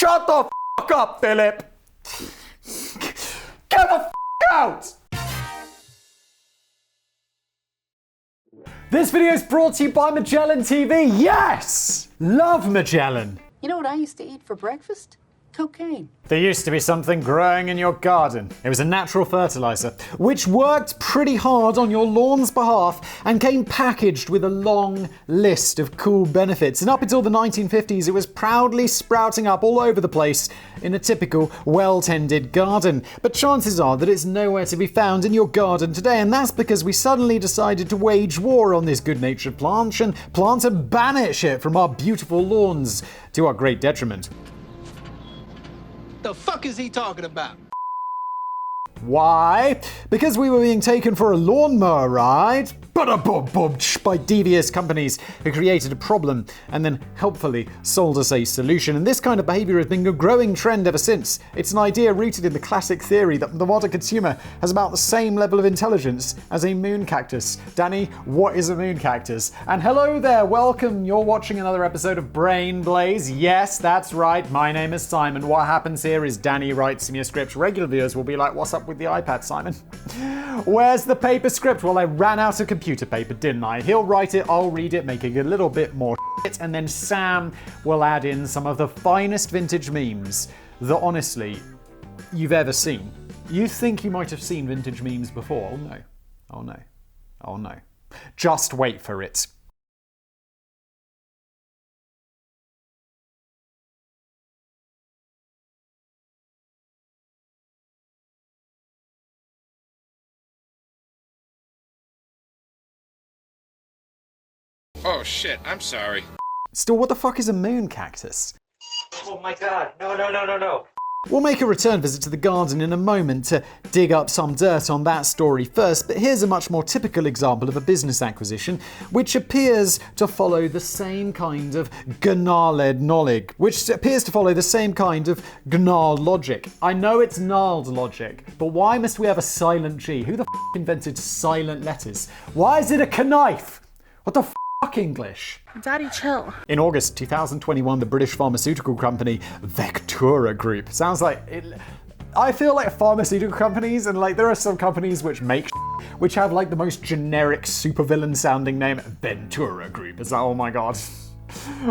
Shut the fuck up, Philip! Get the fuck out! This video is brought to you by Magellan TV. Yes! Love Magellan. You know what I used to eat for breakfast? Cocaine. There used to be something growing in your garden. It was a natural fertilizer, which worked pretty hard on your lawn's behalf and came packaged with a long list of cool benefits. And up until the 1950s, it was proudly sprouting up all over the place in a typical well-tended garden. But chances are that it's nowhere to be found in your garden today, and that's because we suddenly decided to wage war on this good-natured plant and banish it from our beautiful lawns, to our great detriment. The fuck is he talking about? Why? Because we were being taken for a lawnmower ride by devious companies who created a problem and then helpfully sold us a solution. And this kind of behavior has been a growing trend ever since. It's an idea rooted in the classic theory that the modern consumer has about the same level of intelligence as a moon cactus. Danny, what is a moon cactus? And hello there, welcome. You're watching another episode of Brain Blaze. Yes, that's right. My name is Simon. What happens here is Danny writes me a script. Regular viewers will be like, what's up with the iPad, Simon? Where's the paper script? Well, I ran out of computer paper, didn't I? He'll write it, I'll read it, making a little bit more shit, and then Sam will add in some of the finest vintage memes that, honestly, you've ever seen. You think you might have seen vintage memes before? Oh no. Oh no. Oh no. Just wait for it. Oh shit, I'm sorry. Still, what the fuck is a moon cactus? Oh my god, no. We'll make a return visit to the garden in a moment to dig up some dirt on that story first, but here's a much more typical example of a business acquisition which appears to follow the same kind of gnarled knowledge, gnarled logic. I know it's gnarled logic, but why must we have a silent G? Who the f*** invented silent letters? Why is it a knife? What the f*** English? Daddy, chill. In August 2021, the British pharmaceutical company Vectura Group. Sounds like it. I feel like pharmaceutical companies, and like there are some companies which make which have like the most generic supervillain sounding name. Ventura Group. It's like, oh my god.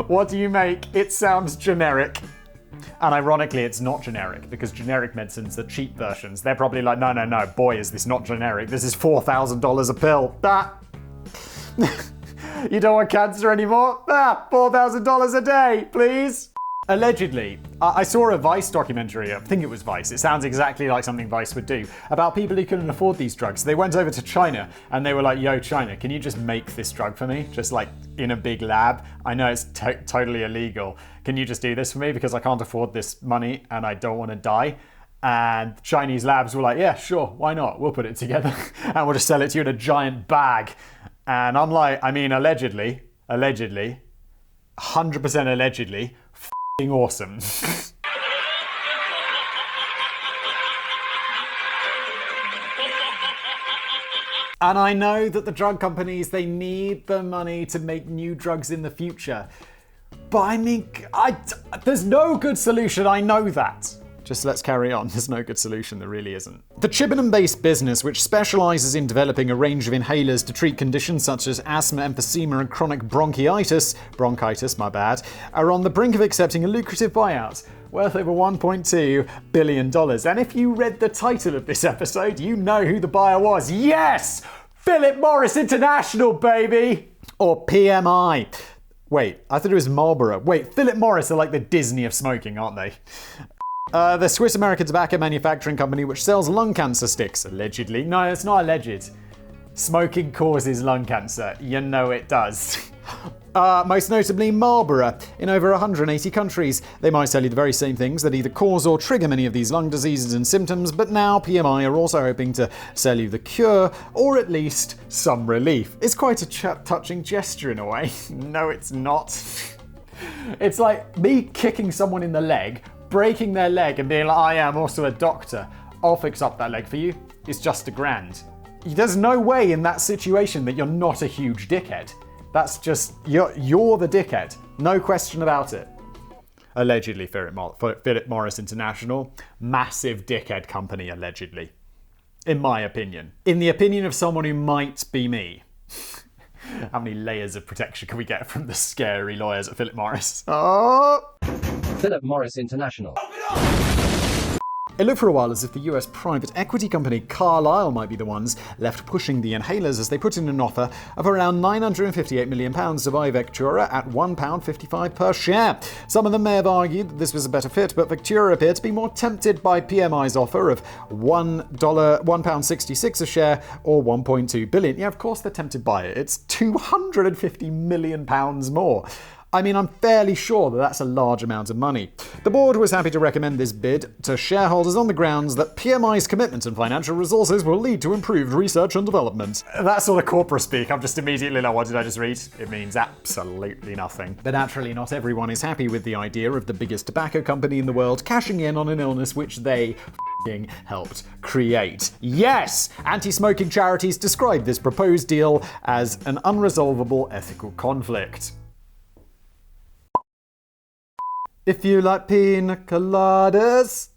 What do you make? It sounds generic. And ironically, it's not generic, because generic medicines are cheap versions. They're probably like, no, boy, is this not generic. This is $4,000 a pill. You don't want cancer anymore? $4,000 a day, please. Allegedly, I saw a Vice documentary, I think it was Vice, it sounds exactly like something Vice would do, about people who couldn't afford these drugs. They went over to China and they were like, yo, China, can you just make this drug for me? Just like in a big lab. I know it's totally illegal. Can you just do this for me? Because I can't afford this money and I don't want to die. And Chinese labs were like, yeah, sure, why not? We'll put it together and we'll just sell it to you in a giant bag. And I'm like, I mean, allegedly, 100% allegedly, f***ing awesome. And I know that the drug companies, they need the money to make new drugs in the future. But I mean, there's no good solution, I know that. Just let's carry on. There's no good solution, there really isn't. The Chippenham-based business, which specializes in developing a range of inhalers to treat conditions such as asthma, emphysema, and chronic bronchitis, are on the brink of accepting a lucrative buyout worth over $1.2 billion. And if you read the title of this episode, you know who the buyer was. Yes! Philip Morris International, baby! Or PMI. Wait, I thought it was Marlboro. Wait, Philip Morris are like the Disney of smoking, aren't they? The Swiss-American tobacco manufacturing company which sells lung cancer sticks, allegedly. No, it's not alleged. Smoking causes lung cancer. You know it does. Most notably Marlboro. In over 180 countries. They might sell you the very same things that either cause or trigger many of these lung diseases and symptoms, but now PMI are also hoping to sell you the cure, or at least some relief. It's quite a touching gesture in a way. No, it's not. It's like me kicking someone in the leg, breaking their leg and being like, I am also a doctor. I'll fix up that leg for you. It's just $1,000. There's no way in that situation that you're not a huge dickhead. That's just, you're the dickhead. No question about it. Allegedly, Philip Morris International. Massive dickhead company, allegedly. In my opinion. In the opinion of someone who might be me. How many layers of protection can we get from the scary lawyers at Philip Morris? Oh! Philip Morris International. It looked for a while as if the US private equity company Carlyle might be the ones left pushing the inhalers as they put in an offer of around £958 million to buy Vectura at £1.55 per share. Some of them may have argued that this was a better fit, but Vectura appeared to be more tempted by PMI's offer of £1.66 a share or $1.2 billion. Yeah, of course they're tempted by it. It's £250 million more. I mean, I'm fairly sure that that's a large amount of money. The board was happy to recommend this bid to shareholders on the grounds that PMI's commitment and financial resources will lead to improved research and development. That's sort of corporate speak. I'm just immediately like, what did I just read? It means absolutely nothing. But naturally, not everyone is happy with the idea of the biggest tobacco company in the world cashing in on an illness which they helped create. Yes! Anti-smoking charities describe this proposed deal as an unresolvable ethical conflict. If you like pina coladas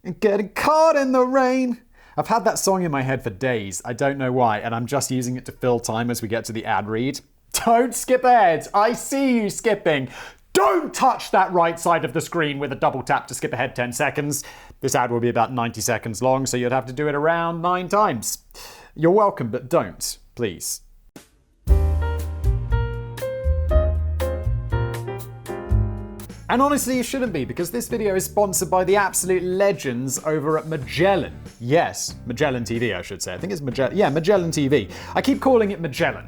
and getting caught in the rain. I've had that song in my head for days. I don't know why, and I'm just using it to fill time as we get to the ad read. Don't skip ahead. I see you skipping. Don't touch that right side of the screen with a double tap to skip ahead 10 seconds. This ad will be about 90 seconds long, so you'd have to do it around 9 times. You're welcome, but don't, please. And honestly, you shouldn't be, because this video is sponsored by the absolute legends over at Magellan. Yes, Magellan TV, I should say. I think it's Magellan. Yeah, Magellan TV. I keep calling it Magellan,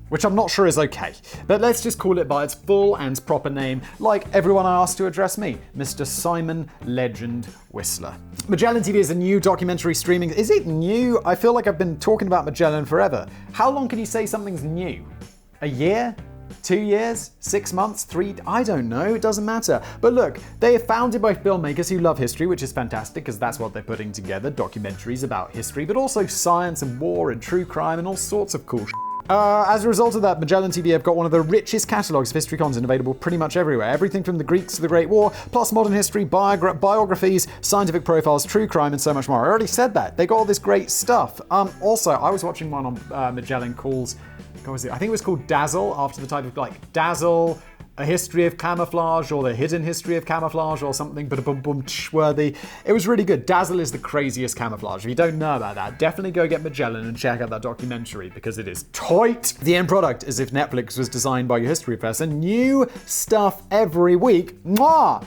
which I'm not sure is okay. But let's just call it by its full and proper name, like everyone I asked to address me, Mr. Simon Legend Whistler. Magellan TV is a new documentary streaming. Is it new? I feel like I've been talking about Magellan forever. How long can you say something's new? A year? 2 years? 6 months? 3? I don't know. It doesn't matter. But look, they are founded by filmmakers who love history, which is fantastic because that's what they're putting together, documentaries about history, but also science and war and true crime and all sorts of cool shit. As a result of that, Magellan TV have got one of the richest catalogues of history content available pretty much everywhere. Everything from the Greeks to the Great War, plus modern history, biographies, scientific profiles, true crime, and so much more. I already said that. They got all this great stuff. Also, I was watching one on Magellan called, what was it? I think it was called Dazzle, after the type of like Dazzle, A History of Camouflage, or The Hidden History of Camouflage, or something, but worthy. It was really good. Dazzle is the craziest camouflage. If you don't know about that, definitely go get Magellan and check out that documentary, because it is tight. The end product is if Netflix was designed by your history professor. New stuff every week. Mwah!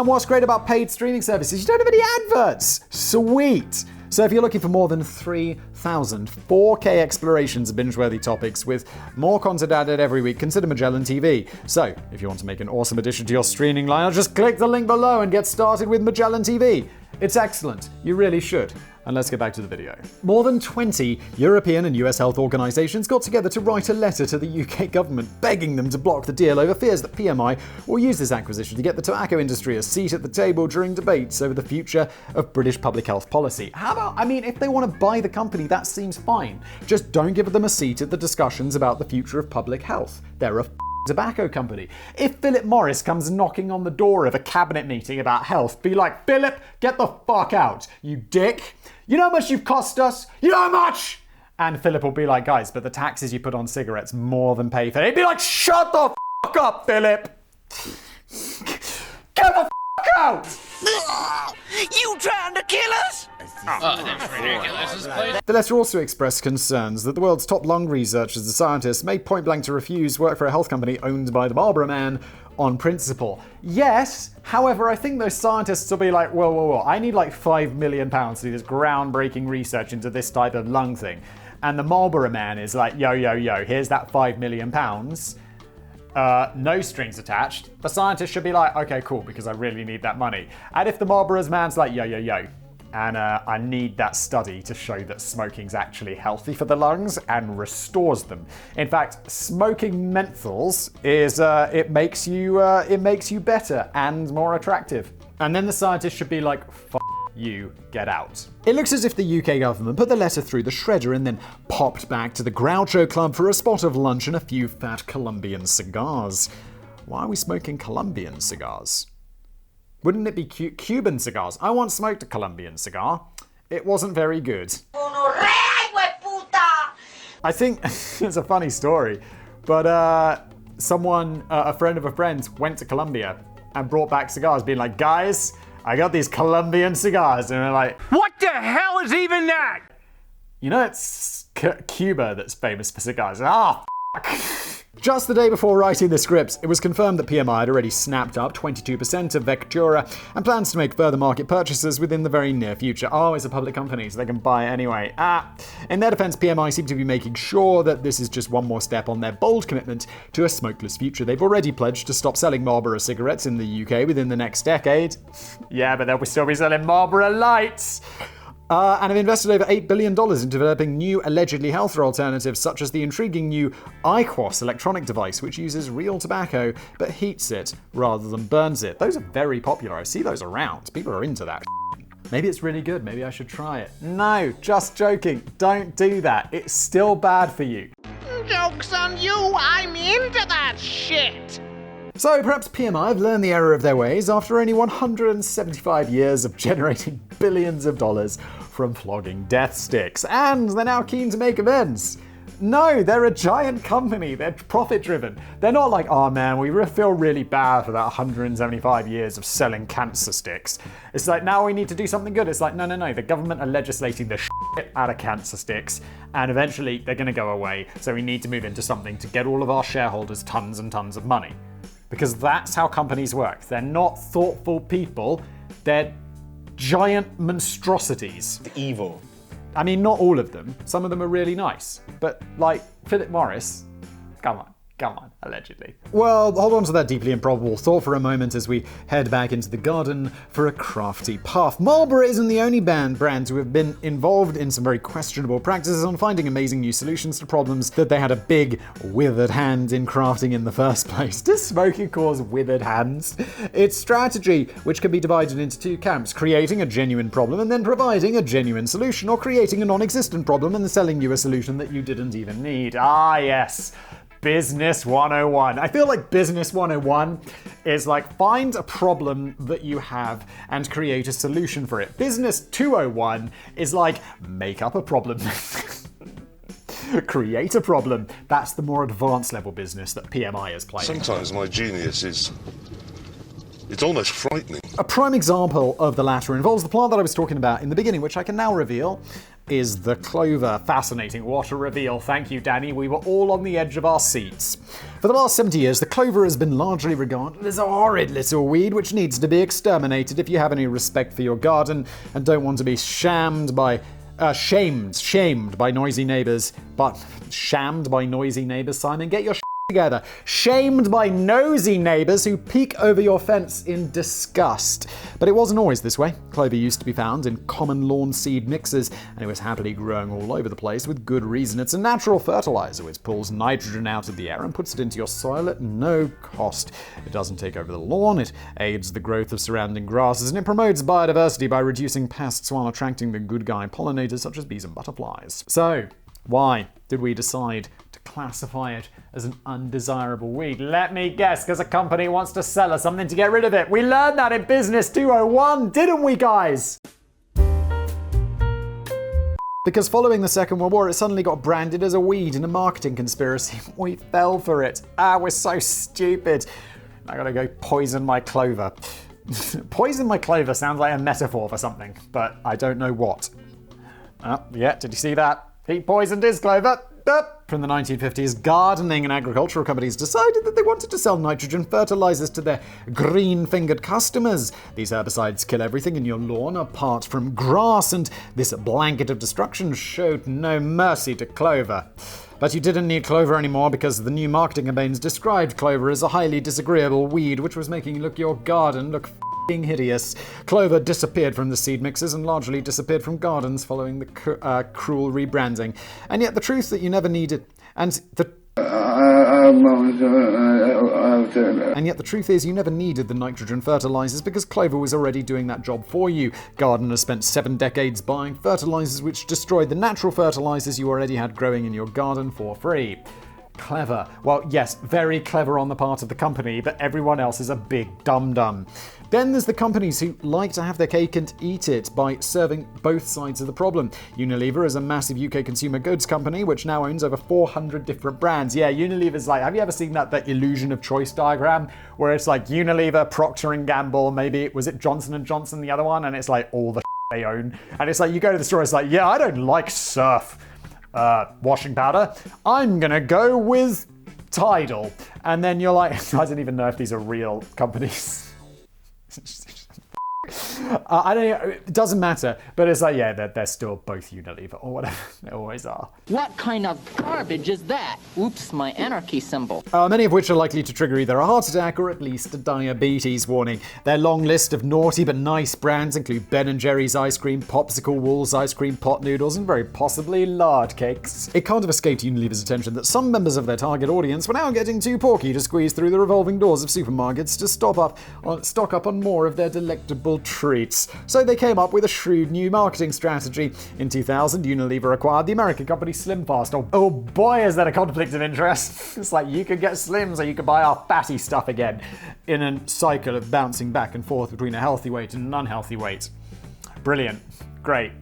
What's great about paid streaming services? You don't have any adverts. Sweet. So if you're looking for more than 3,000 4K explorations of binge-worthy topics with more content added every week, consider Magellan TV. So if you want to make an awesome addition to your streaming lineup, just click the link below and get started with Magellan TV. It's excellent. You really should. And let's get back to the video. More than 20 European and US health organisations got together to write a letter to the UK government begging them to block the deal over fears that PMI will use this acquisition to get the tobacco industry a seat at the table during debates over the future of British public health policy. How about, if they want to buy the company, that seems fine. Just don't give them a seat at the discussions about the future of public health. They're a tobacco company. If Philip Morris comes knocking on the door of a cabinet meeting about health, be like, Philip, get the fuck out, you dick. You know how much you've cost us? You know how much? And Philip will be like, guys, but the taxes you put on cigarettes more than pay for it. He'd be like, shut the fuck up, Philip. Get the fuck out. You trying to kill us? That's ridiculous. The letter also expressed concerns that the world's top lung researchers and scientists may point blank to refuse work for a health company owned by the Marlboro man on principle. Yes, however, I think those scientists will be like, whoa, I need like £5 million to do this groundbreaking research into this type of lung thing. And the Marlboro man is like, yo, here's that £5 million. No strings attached. The scientist should be like, okay, cool, because I really need that money. And if the Marlboro's man's like, yo, and I need that study to show that smoking's actually healthy for the lungs and restores them. In fact, smoking menthols is it makes you better and more attractive. And then the scientist should be like, you, get out. It looks as if the UK government put the letter through the shredder and then popped back to the Groucho Club for a spot of lunch and a few fat Colombian cigars. Why are we smoking Colombian cigars? Wouldn't it be Cuban cigars? I once smoked a Colombian cigar. It wasn't very good. I think it's a funny story, but a friend of a friend went to Colombia and brought back cigars, being like, guys, I got these Colombian cigars. And they're like, What the hell is even that? you know, it's Cuba that's famous for cigars. Ah, f***. Just the day before writing the script, it was confirmed that PMI had already snapped up 22% of Vectura and plans to make further market purchases within the very near future. Oh, it's a public company, so they can buy it anyway. In their defense, PMI seem to be making sure that this is just one more step on their bold commitment to a smokeless future. They've already pledged to stop selling Marlboro cigarettes in the UK within the next decade. Yeah, but they'll still be selling Marlboro Lights. And have invested over $8 billion in developing new, allegedly healthier alternatives, such as the intriguing new IQOS electronic device, which uses real tobacco but heats it rather than burns it. Those are very popular. I see those around. People are into that. Maybe it's really good. Maybe I should try it. No, just joking. Don't do that. It's still bad for you. Joke's on you, I'm into that shit. So perhaps PMI have learned the error of their ways after only 175 years of generating billions of dollars from flogging death sticks, and they're now keen to make amends. No, they're a giant company. They're profit-driven. They're not like, oh man, we feel really bad for that 175 years of selling cancer sticks. It's like, now we need to do something good. It's like, no. The government are legislating the shit out of cancer sticks, and eventually they're going to go away. So we need to move into something to get all of our shareholders tons and tons of money. Because that's how companies work. They're not thoughtful people. They're giant monstrosities. Evil. I mean, not all of them. Some of them are really nice. But, like, Philip Morris, come on, allegedly. Well, hold on to that deeply improbable thought for a moment as we head back into the garden for a crafty puff. Marlboro isn't the only brand to have been involved in some very questionable practices on finding amazing new solutions to problems that they had a big withered hand in crafting in the first place. Does smoking cause withered hands? It's strategy, which can be divided into two camps: creating a genuine problem and then providing a genuine solution, or creating a non-existent problem and selling you a solution that you didn't even need. Ah, yes. Business 101. I feel like Business 101 is like, find a problem that you have and create a solution for it. Business 201 is like, make up a problem. Create a problem. That's the more advanced level business that PMI is playing. Sometimes my genius is... it's almost frightening. A prime example of the latter involves the plant that I was talking about in the beginning, which I can now reveal is the clover. Fascinating. What a reveal. Thank you, Danny. We were all on the edge of our seats. For the last 70 years, the clover has been largely regarded as a horrid little weed which needs to be exterminated if you have any respect for your garden and don't want to be shamed by noisy neighbors. But shamed by noisy neighbors, Simon? Get your together. Shamed by nosy neighbors who peek over your fence in disgust. But it wasn't always this way. Clover used to be found in common lawn seed mixes, and it was happily growing all over the place with good reason. It's a natural fertilizer which pulls nitrogen out of the air and puts it into your soil at no cost. It doesn't take over the lawn, it aids the growth of surrounding grasses, and it promotes biodiversity by reducing pests while attracting the good guy pollinators such as bees and butterflies. So, why did we decide to classify it as an undesirable weed? Let me guess, because a company wants to sell us something to get rid of it. We learned that in Business 201, didn't we, guys? Because following the Second World War, it suddenly got branded as a weed in a marketing conspiracy. We fell for it. We're so stupid. I gotta go poison my clover. Poison my clover sounds like a metaphor for something, but I don't know what. Yeah, did you see that? He poisoned his clover. From the 1950s, gardening and agricultural companies decided that they wanted to sell nitrogen fertilizers to their green-fingered customers. These herbicides kill everything in your lawn apart from grass, and this blanket of destruction showed no mercy to clover. But you didn't need clover anymore because the new marketing campaigns described clover as a highly disagreeable weed which was making your garden look hideous. Clover disappeared from the seed mixes and largely disappeared from gardens following the cruel rebranding. And yet the truth that you never needed, and yet the truth is you never needed the nitrogen fertilizers because clover was already doing that job for you. Gardeners spent 7 decades buying fertilizers which destroyed the natural fertilizers you already had growing in your garden for free. Clever. Well, yes, very clever on the part of the company, but everyone else is a big dum-dum. Then there's the companies who like to have their cake and eat it by serving both sides of the problem. Unilever is a massive UK consumer goods company which now owns over 400 different brands. Yeah, Unilever's like, have you ever seen that illusion of choice diagram where it's like Unilever, Procter & Gamble, maybe, was it Johnson & Johnson, the other one? And it's like all the they own. And it's like, you go to the store, it's like, yeah, I don't like Surf washing powder. I'm gonna go with Tidal. And then you're like, I don't even know if these are real companies. I don't know, it doesn't matter, but it's like, yeah, they're still both Unilever or whatever. They always are. What kind of garbage is that? Oops, my anarchy symbol. Many of which are likely to trigger either a heart attack or at least a diabetes warning. Their long list of naughty but nice brands include Ben & Jerry's ice cream, Popsicle Walls ice cream, pot noodles, and very possibly lard cakes. It can't have escaped Unilever's attention that some members of their target audience were now getting too porky to squeeze through the revolving doors of supermarkets to stock up on more of their delectable treats. So they came up with a shrewd new marketing strategy. In 2000, Unilever acquired the American company Slim Fast. Oh boy, is that a conflict of interest. It's like you could get Slims or you could buy our fatty stuff again in a cycle of bouncing back and forth between a healthy weight and an unhealthy weight. Brilliant. Great.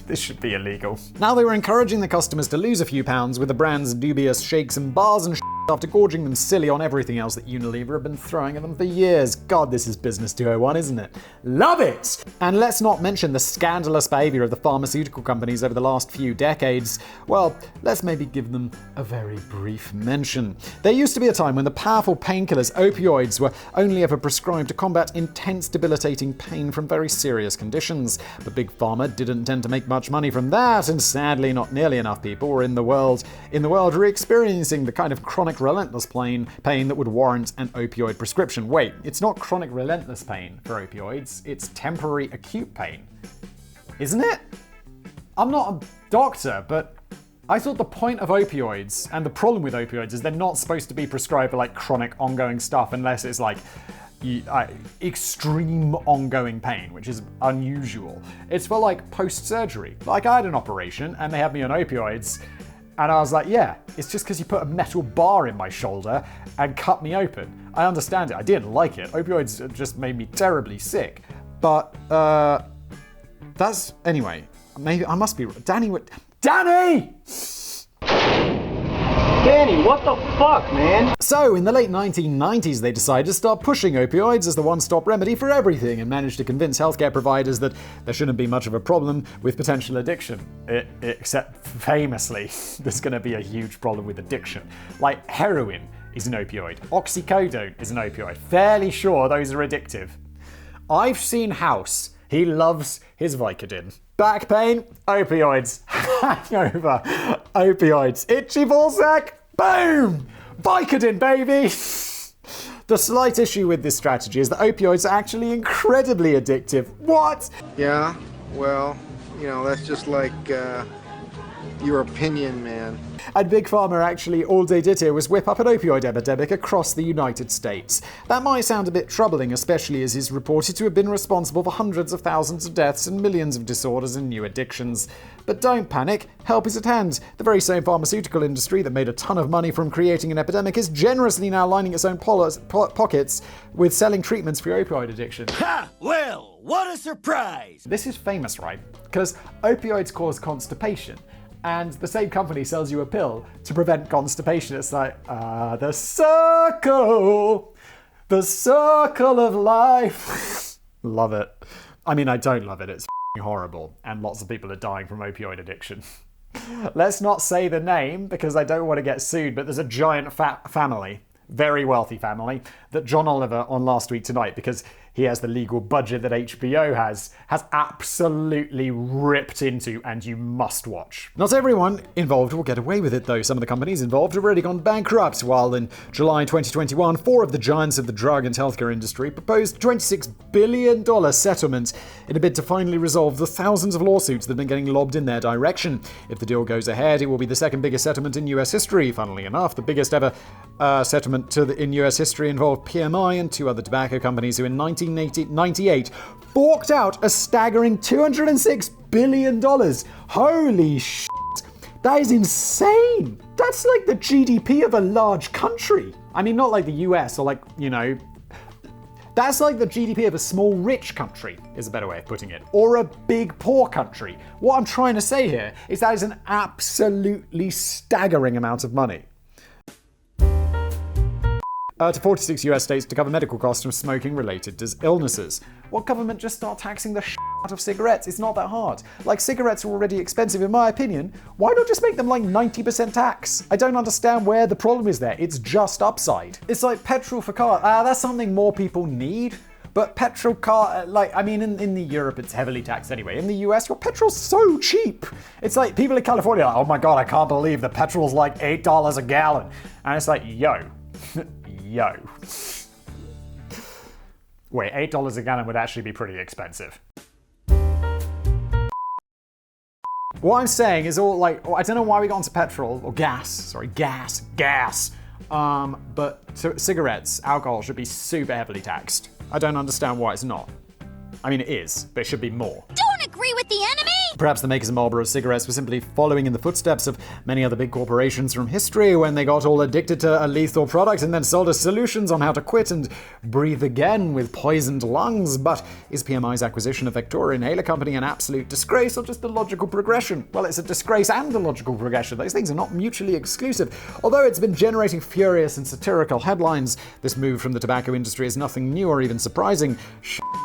This should be illegal. Now they were encouraging the customers to lose a few pounds with the brand's dubious shakes and bars and after gorging them silly on everything else that Unilever have been throwing at them for years. God, this is Business 201, isn't it? Love it! And let's not mention the scandalous behavior of the pharmaceutical companies over the last few decades. Well, let's maybe give them a very brief mention. There used to be a time when the powerful painkillers, opioids, were only ever prescribed to combat intense debilitating pain from very serious conditions. But Big Pharma didn't tend to make much money from that, and sadly not nearly enough people were in the world re-experiencing the kind of chronic relentless pain that would warrant an opioid prescription. Wait, it's not chronic relentless pain for opioids, it's temporary acute pain. Isn't it? I'm not a doctor, but I thought the point of opioids and the problem with opioids is they're not supposed to be prescribed for like chronic ongoing stuff unless it's like extreme ongoing pain, which is unusual. It's for like post-surgery. Like I had an operation and they had me on opioids. And I was like, yeah, it's just because you put a metal bar in my shoulder and cut me open. I understand it. I didn't like it. Opioids just made me terribly sick. But, anyway, maybe I must be... Danny! Danny, what the fuck, man? So, in the late 1990s, they decided to start pushing opioids as the one-stop remedy for everything and managed to convince healthcare providers that there shouldn't be much of a problem with potential addiction. Except, famously, there's going to be a huge problem with addiction. Like, heroin is an opioid. Oxycodone is an opioid. Fairly sure those are addictive. I've seen House. He loves his Vicodin. Back pain, opioids. Hangover, opioids. Itchy ballsack, boom! Vicodin, baby! The slight issue with this strategy is that opioids are actually incredibly addictive. What? Yeah, well, that's just like your opinion, man. And Big Pharma actually all they did here was whip up an opioid epidemic across the United States. That might sound a bit troubling, especially as he's reported to have been responsible for hundreds of thousands of deaths and millions of disorders and new addictions. But don't panic, help is at hand. The very same pharmaceutical industry that made a ton of money from creating an epidemic is generously now lining its own pockets with selling treatments for opioid addiction. Ha! Well, what a surprise! This is famous, right? Because opioids cause constipation. And the same company sells you a pill to prevent constipation. It's like, the circle of life. Love it. I mean, I don't love it. It's horrible. And lots of people are dying from opioid addiction. Let's not say the name because I don't want to get sued, but there's a giant family, very wealthy family, that John Oliver on Last Week Tonight, because he has the legal budget that HBO has absolutely ripped into, and you must watch. Not everyone involved will get away with it, though. Some of the companies involved have already gone bankrupt, while in July 2021, 4 of the giants of the drug and healthcare industry proposed a $26 billion settlement in a bid to finally resolve the thousands of lawsuits that have been getting lobbed in their direction. If the deal goes ahead, it will be the second biggest settlement in US history. Funnily enough, the biggest ever settlement in US history involved PMI and 2 other tobacco companies who in 1998 forked out a staggering $206 billion. Holy shit! That is insane. That's like the GDP of a large country. I mean, not like the US or like, that's like the GDP of a small rich country, is a better way of putting it. Or a big poor country. What I'm trying to say here is that is an absolutely staggering amount of money. To 46 US states to cover medical costs from smoking related to illnesses. What government just start taxing the out of cigarettes? It's not that hard. Like, cigarettes are already expensive in my opinion. Why not just make them like 90% tax? I don't understand where the problem is there. It's just upside. It's like petrol for cars. That's something more people need. But petrol car, in the Europe it's heavily taxed anyway. In the US, your petrol's so cheap. It's like people in California are like, oh my god, I can't believe the petrol's like $8 a gallon. And it's like, yo. Wait, $8 a gallon would actually be pretty expensive. What I'm saying is all like, I don't know why we got into petrol, or gas. But cigarettes, alcohol should be super heavily taxed. I don't understand why it's not. I mean, it is, but it should be more. Don't agree with the enemy! Perhaps the makers of Marlboro cigarettes were simply following in the footsteps of many other big corporations from history when they got all addicted to a lethal product and then sold us solutions on how to quit and breathe again with poisoned lungs. But is PMI's acquisition of Vectora Inhaler Company an absolute disgrace or just a logical progression? Well, it's a disgrace and a logical progression. Those things are not mutually exclusive. Although it's been generating furious and satirical headlines, this move from the tobacco industry is nothing new or even surprising.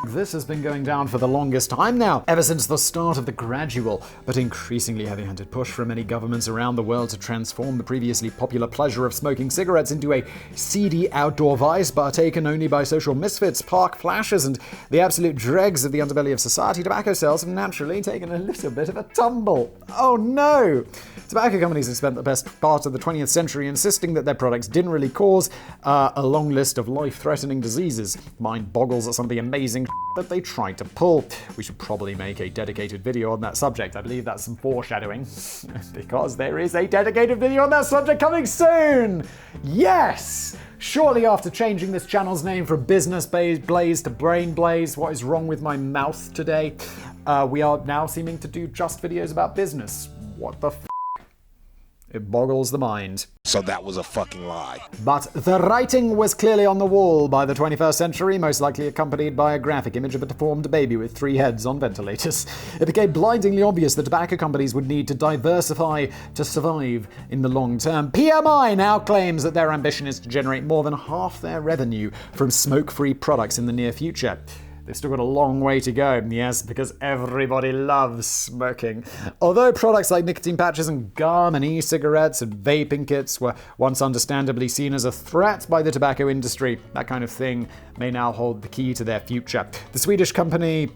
This has been going down for the longest time now, ever since the start of the gradual but increasingly heavy-handed push from many governments around the world to transform the previously popular pleasure of smoking cigarettes into a seedy outdoor vice partaken only by social misfits, park flashers, and the absolute dregs of the underbelly of society. Tobacco sales have naturally taken a little bit of a tumble. Oh no! Tobacco companies have spent the best part of the 20th century insisting that their products didn't really cause a long list of life-threatening diseases. Mind boggles at some of the amazing that they tried to pull. We should probably make a dedicated video on that subject. I believe that's some foreshadowing, because there is a dedicated video on that subject coming soon! Yes! Shortly after changing this channel's name from Business Blaze to Brain Blaze, what is wrong with my mouth today? We are now seeming to do just videos about business. What the f***? It boggles the mind. So that was a fucking lie. But the writing was clearly on the wall by the 21st century, most likely accompanied by a graphic image of a deformed baby with 3 heads on ventilators. It became blindingly obvious that tobacco companies would need to diversify to survive in the long term. PMI now claims that their ambition is to generate more than half their revenue from smoke-free products in the near future. They've still got a long way to go, yes, because everybody loves smoking. Although products like nicotine patches and gum and e-cigarettes and vaping kits were once understandably seen as a threat by the tobacco industry, that kind of thing may now hold the key to their future. The Swedish company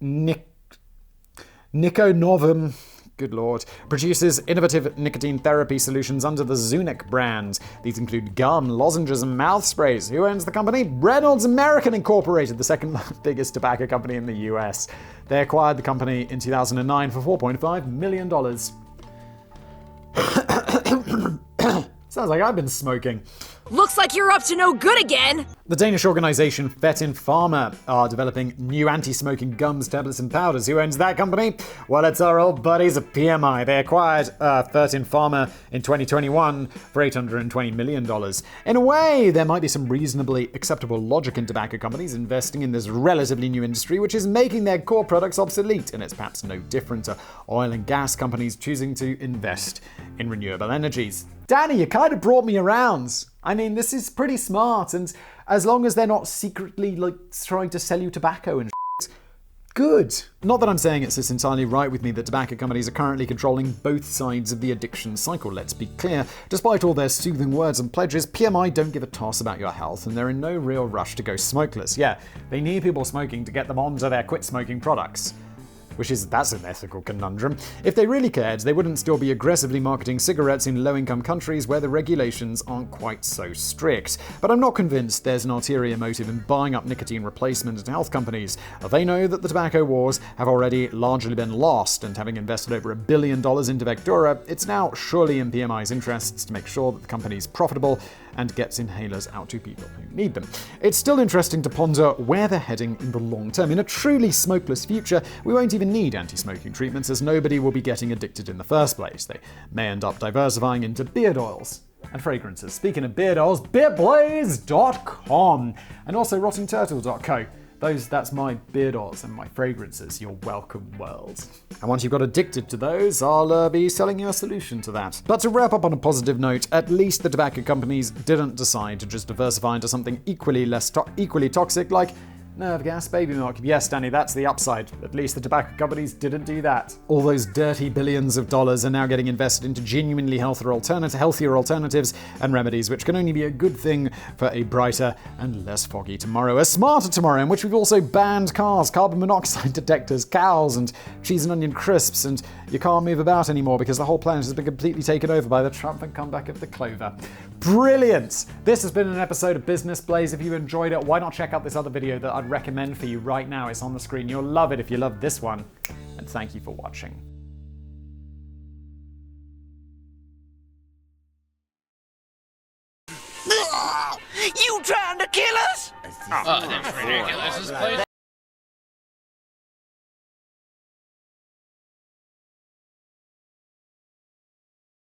Niconovum, good lord, produces innovative nicotine therapy solutions under the Zunic brand. These include gum, lozenges, and mouth sprays. Who owns the company? Reynolds American Incorporated, the second biggest tobacco company in the US. They acquired the company in 2009 for $4.5 million. Sounds like I've been smoking. Looks like you're up to no good again! The Danish organization Fetin Pharma are developing new anti-smoking gums, tablets, and powders. Who owns that company? Well, it's our old buddies at PMI. They acquired Fetin Pharma in 2021 for $820 million. In a way, there might be some reasonably acceptable logic in tobacco companies investing in this relatively new industry, which is making their core products obsolete, and it's perhaps no different to oil and gas companies choosing to invest in renewable energies. Danny, you kind of brought me around. I mean, this is pretty smart, and as long as they're not secretly trying to sell you tobacco and good. Not that I'm saying it's this entirely right with me that tobacco companies are currently controlling both sides of the addiction cycle. Let's be clear. Despite all their soothing words and pledges, PMI don't give a toss about your health, and they're in no real rush to go smokeless. Yeah, they need people smoking to get them onto their quit smoking products. That's an ethical conundrum. If they really cared, they wouldn't still be aggressively marketing cigarettes in low-income countries where the regulations aren't quite so strict. But I'm not convinced there's an ulterior motive in buying up nicotine replacement and health companies. They know that the tobacco wars have already largely been lost, and having invested over $1 billion into Vectora, it's now surely in PMI's interests to make sure that the company's profitable and gets inhalers out to people who need them. It's still interesting to ponder where they're heading in the long term. In a truly smokeless future, we won't even need anti-smoking treatments, as nobody will be getting addicted in the first place. They may end up diversifying into beard oils and fragrances. Speaking of beard oils, beardblaze.com and also rottingturtle.co. That's my beard oils and my fragrances. You're welcome, world. And once you've got addicted to those, I'll be selling you a solution to that. But to wrap up on a positive note, at least the tobacco companies didn't decide to just diversify into something equally toxic like nerve gas, baby milk. Yes, Danny, that's the upside. At least the tobacco companies didn't do that. All those dirty billions of dollars are now getting invested into genuinely healthier alternatives and remedies, which can only be a good thing for a brighter and less foggy tomorrow. A smarter tomorrow in which we've also banned cars, carbon monoxide detectors, cows, and cheese and onion crisps, and you can't move about anymore because the whole planet has been completely taken over by the triumphant comeback of the clover. Brilliant! This has been an episode of Business Blaze. If you enjoyed it, why not check out this other video that I'd recommend for you right now. It's on the screen. You'll love it if you love this one. And thank you for watching. You trying to kill us? Oh, that's ridiculous. This place